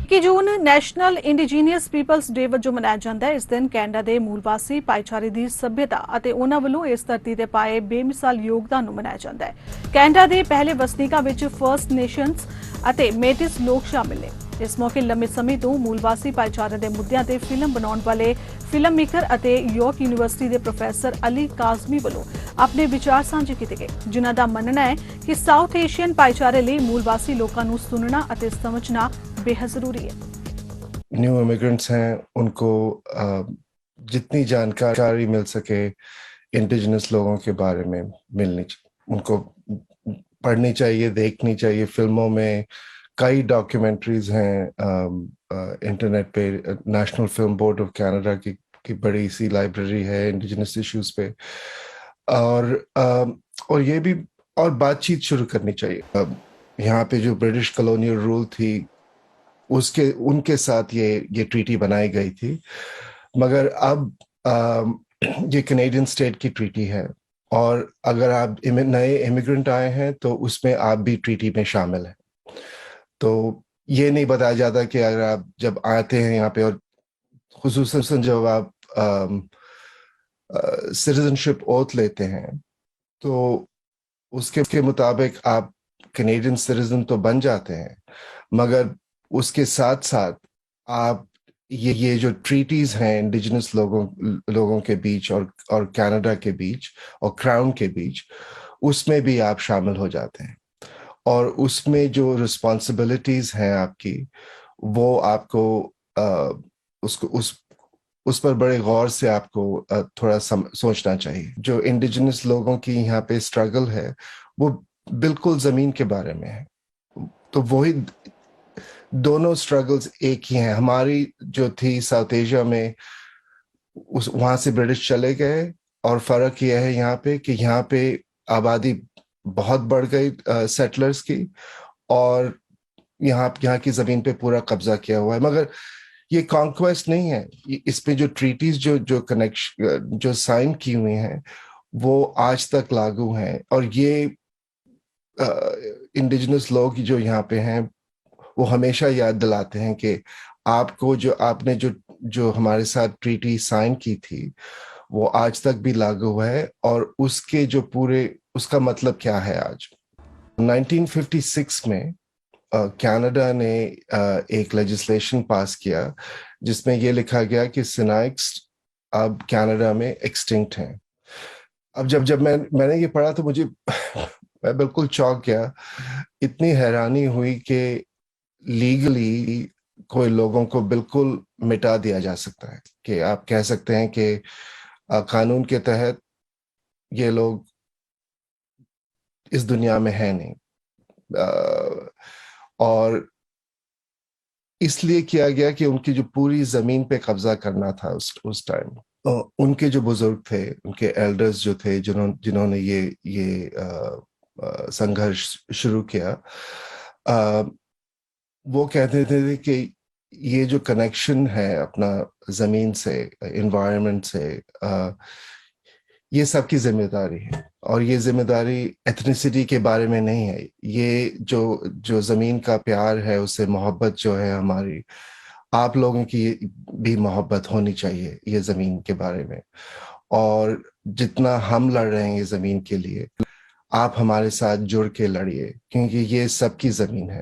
21 ਜੂਨ national indigenous people's ਡੇ ਵਜੋਂ ਮਨਾਇਆ ਜਾਂਦਾ ਹੈ। ਇਸ ਦਿਨ ਕੈਨੇਡਾ ਦੇ ਮੂਲ ਵਾਸੀ ਭਾਈਚਾਰੇ ਦੀ ਸੱਭਿਅਤਾ ਅਤੇ ਉਹਨਾਂ ਵੱਲੋਂ ਇਸ ਧਰਤੀ ਤੇ ਪਾਏ ਬੇਮਿਸਾਲ ਯੋਗਦਾਨ ਨੂੰ ਮਨਾਇਆ ਜਾਂਦਾ ਹੈ। ਕੈਨੇਡਾ ਦੇ ਪਹਿਲੇ ਵਸਨੀਕਾਂ ਵਿੱਚ ਫਰਸਟ ਨੇਸ਼ਨਸ ਅਤੇ ਮੇਟਿਸ ਲੋਕ ਸ਼ਾਮਿਲ ਨੇ। ਇਸ ਮੌਕੇ ਲੰਮੇ ਸਮੇਂ ਤੋਂ ਮੂਲ ਵਾਸੀ ਭਾਈਚਾਰੇ ਦੇ ਮੁੱਦਿਆਂ ਤੇ ਫਿਲਮ ਬਣਾਉਣ ਵਾਲੇ ਫਿਲਮ ਮੇਕਰ ਅਤੇ ਯਾਰਕ ਯੂਨੀਵਰਸਿਟੀ ਦੇ ਪ੍ਰੋਫੈਸਰ ਅਲੀ ਕਾਜ਼ਮੀ ਵੱਲੋਂ ਆਪਣੇ ਵਿਚਾਰ ਸਾਂਝੇ ਕੀਤੇ ਗਏ, ਜਿਨ੍ਹਾਂ ਦਾ ਮੰਨਣਾ ਹੈ ਕਿ ਸਾਊਥ ਏਸ਼ੀਅਨ ਭਾਈਚਾਰੇ ਲਈ ਮੂਲ ਵਾਸੀ ਲੋਕਾਂ ਨੂੰ ਸੁਣਨਾ ਅਤੇ ਸਮਝਣਾ बेहद जरूरी है। न्यू इमिग्रेंट्स हैं, उनको जितनी जानकारी मिल सके इंडिजिनस लोगों के बारे में उनको पढ़नी चाहिए, देखनी चाहिए। फिल्मों में कई डॉक्यूमेंट्रीज हैं इंटरनेट पे। National film board of Canada की बड़ी सी लाइब्रेरी है इंडिजिनस इश्यूज पे, और ये भी और बातचीत शुरू करनी चाहिए। यहाँ पे जो ब्रिटिश कॉलोनियल रूल थी उनके साथ ये ट्रीटी बनाई गई थी, मगर अब ये कैनेडियन स्टेट की ट्रीटी है, और अगर आप नए इमिग्रेंट आए हैं तो उसमें आप भी ट्रीटी में शामिल हैं। तो ये नहीं बताया जाता कि अगर आप जब आते हैं यहाँ पे, और खुसूसन जब आप सिटीजनशिप ओथ लेते हैं, तो उसके मुताबिक आप कैनेडियन सिटीजन तो बन जाते हैं, मगर उसके साथ साथ आप ये जो ट्रीटीज हैं इंडिजिनस लोगों के बीच और कनाडा के बीच और क्राउन के बीच, उसमें भी आप शामिल हो जाते हैं, और उसमें जो रिस्पॉन्सिबिलिटीज हैं आपकी, वो आपको उस पर बड़े गौर से आपको थोड़ा सोचना चाहिए। जो इंडिजिनस लोगों की यहाँ पे स्ट्रगल है वो बिल्कुल जमीन के बारे में है, तो वही दोनों स्ट्रगल्स एक ही हैं। हमारी जो थी साउथ एशिया में, वहां से ब्रिटिश चले गए, और फर्क यह है यहाँ पे कि यहाँ पे आबादी बहुत बढ़ गई सेटलर्स की, और यहाँ की जमीन पे पूरा कब्जा किया हुआ है। मगर ये कॉन्क्वेस्ट नहीं है, इस पे जो ट्रीटीज जो कनेक्शन जो साइन की हुई हैं वो आज तक लागू हैं, और ये इंडिजिनस लोग जो यहाँ पे हैं वो हमेशा याद दिलाते हैं कि आपने जो हमारे साथ ट्रीटी साइन की थी वो आज तक भी लागू है, और उसका मतलब क्या है आज। 1956 में कनाडा ने एक लेजिस्लेशन पास किया जिसमें ये लिखा गया कि सिनाइक्स अब कनाडा में एक्सटिंक्ट हैं। अब जब मैंने ये पढ़ा तो मैं बिल्कुल चौंक गया। इतनी हैरानी हुई कि लीगली कोई लोगों को बिल्कुल मिटा दिया जा सकता है, कि आप कह सकते हैं कि कानून के तहत ये लोग इस दुनिया में है नहीं, और इसलिए किया गया कि उनकी जो पूरी जमीन पे कब्जा करना था उस टाइम। उनके जो बुजुर्ग थे, उनके एल्डर्स जो थे, जिन्होंने ये संघर्ष शुरू किया, वो कहते थे कि ये जो कनेक्शन है अपना जमीन से, एनवायरनमेंट से, ये सबकी जिम्मेदारी है, और ये जिम्मेदारी एथनिसिटी के बारे में नहीं है। ये जो जमीन का प्यार है, उससे मोहब्बत जो है हमारी, आप लोगों की भी मोहब्बत होनी चाहिए ये जमीन के बारे में। और जितना हम लड़ रहे हैं ये जमीन के लिए, आप हमारे साथ जुड़ के लड़िए, क्योंकि ये सबकी जमीन है।